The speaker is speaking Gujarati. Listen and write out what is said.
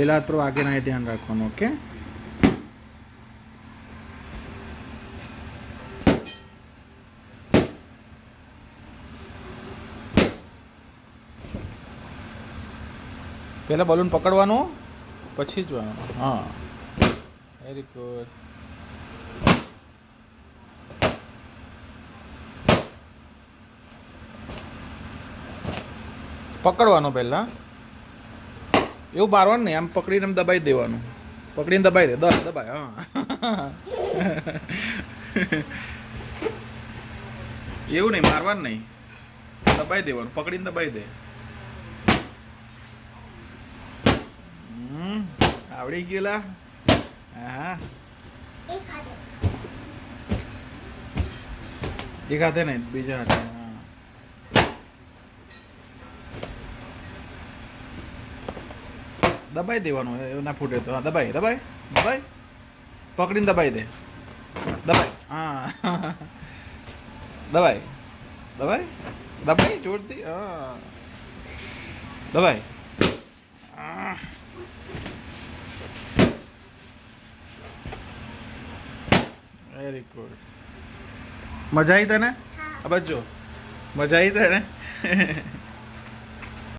પેલા હાથ પર વાગે ના એ ધ્યાન રાખવાનું. ઓકે. પેલા બલૂન પકડવાનું પછી જ હા. Very good. પકડવાનું પહેલાં, એવું મારવાનું નહીં, આમ પકડીને એમ દબાઈ દેવાનું. પકડીને દબાઈ દે, દબાય. હા. એવું નહીં, મારવાનું નહીં, દબાઈ દેવાનું, પકડીને દબાઈ દે. આવડી ગયેલા. હા, એક હાથે નહીં, બીજા હાથે. દબાઈ દેવાનું, એવું ના ફૂટે તો. હા, દબાઈ દબાઈ દબાઈ, પકડીને દબાઈ દે. દબાઈ. હા. દબાઈ દબાઈ દબાઈ જોરથી. હા, દબાઈ. Very good. મજા આવી તને? આ બાજુ મજા આવી તને?